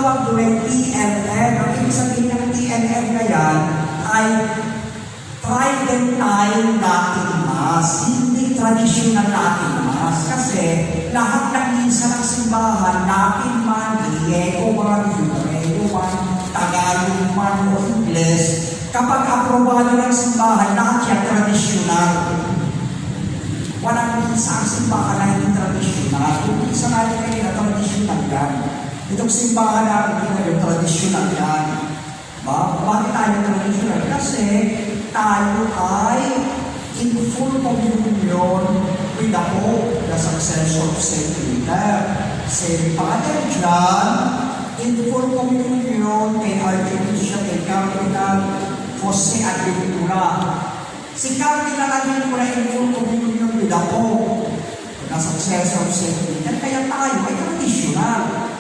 tawag doon ay TNM. Ang ibig sabihin ng TNM na yan ay Tridentine Latin Mass, hindi traditional Latin Mass. Kasi lahat ng misa ng simbahan, Latin man, Griego man, Hebreo man, Tagalog man o Ingles, kapag aprobado ng simbahan, lahat yan traditional. Walang misa ang simbahan na hindi traditional. Yung misa natin kanina, traditional yan. Itong simbahan natin ngayon, traditional yan. Bakit tayo traditional? Kasi tayo ay in full communion with the Pope, the successor of St. Peter. St. Father John, in full communion kay Archbishop kay Cardinal Jose Aguilera. Si Cardinal Aguilera in full communion with the Pope, the successor of St. Peter. Kaya tayo ay traditional.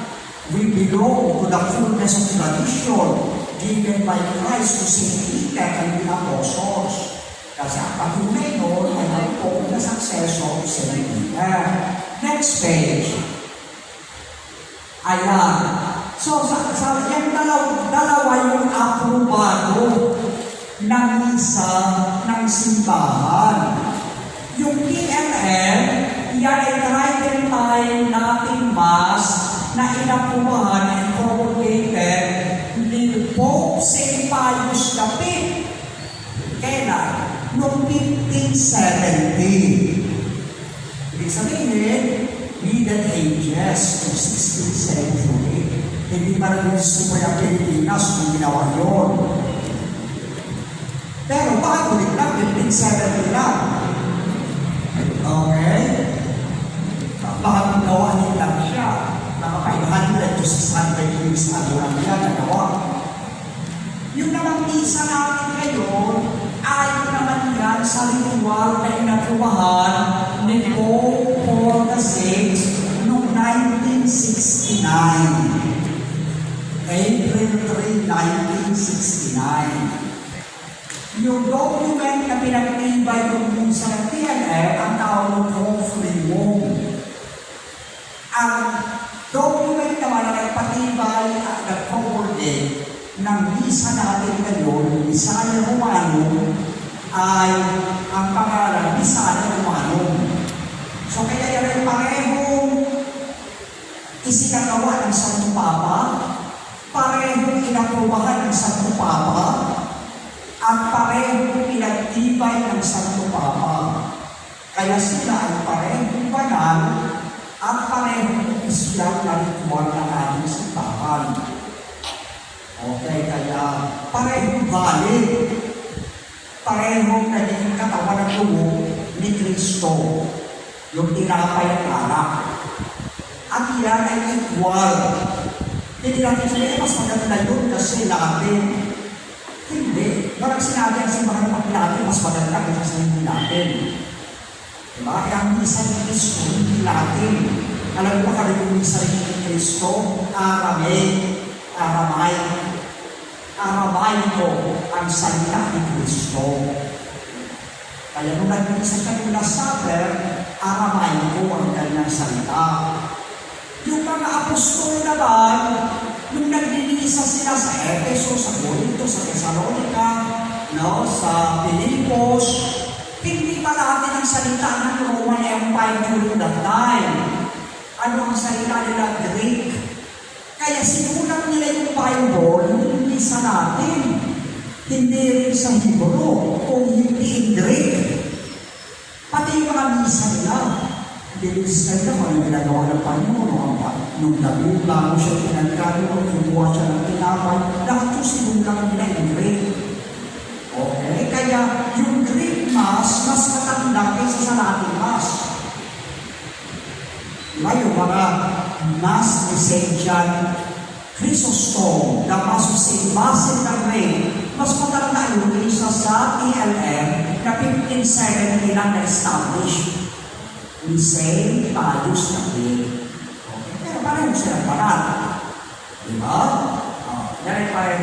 We belong to the fullness of tradition given by Christ to St. Peter and the Apostles. Kasi ang patunay noon ay ang Pope na successor of St. Peter. Next page. Ayan. So, yung dalawa yung aprobado ng misa ng simbahan. Yung PML, yan ay Tridentine Latin Mass na inaprobahan and promulgated ni Pope St. Pius V. Kailan? Noong 1570. Ibig sabihin, Middle Ages to 16th century. Hindi pa rin gusto ang Pilipinas kung ginawa yun. Pero bago rin lang, 1570 lang. Okay? Bakit gawa lang siya? Mga 500 to 600 years ago lang yan nagawa. Yung namang misa natin ngayon, ayaw naman yan sa ritual na inaprobahan ni Pope Paul VI noong 1969. April 3, 1969. Yung document na pinag-ibay ng misa ng TNF ang tawag ng Confrimum. Ang document naman na nagpatibay at nag-promulgate ng misa natin ngayon, Missalia Romanum, ay ang pangalan, Missalia Romanum. So kaya yan ay parehong isinagawa ng Santo Papa, parehong inaprobahan ng Santo Papa, at parehong pinagtibay ng Santo Papa. Kaya sila ay parehong banal at parehong opisyal na ritual ng ating simbahan. Okay, kaya parehong valid. Parehong naging katawan ng dugo ni Kristo, yung tinapay at alak. At yan ay equal. Hindi natin sabihin, mas maganda yun kasi natin. Hindi. Parang sinabi ang simbahan ng natin, mas maganda kaysa sa hindi natin. Diba? Kaya ang misa ni Kristo, hindi natin. Alam mo ka rin yung misa ni Kristo, Aramaiko ang salita ni Kristo. Kaya nung nag-misa siya yung Last Supper, Aramaiko ang kanyang salita. Yung mga apostol naman, nung naglilisa sila sa Efeso, sa Corinto, sa Thessalonica, no, sa Filipos, hindi pa natin ang salita ng Roman Empire during that time. Ano ang salita nila? Greek. Kaya sinulat nila yung Bible, hindi sa natin. Hindi rin sa Hebrew, kung hindi in Greek. Pati yung mga misa nila. Bilis na nila kung ano ginagawa ng Panginoon. Nung nabula mo siya pinagkano, kumuha siya ng tinapay, lahat yung sinulat nila in Greek. Okay? Kaya yung Greek Mass, mas matanda kaysa sa Latin Mass. Diba yung mga Mass ni St. John Chrysostom, the Mass of St. Basil the Great, mas matanda yung isa sa TLM na 1570 lang na-establish ni St. Pius V. Okay? Pero pareho sila parang. Diba? Yan ay pareho.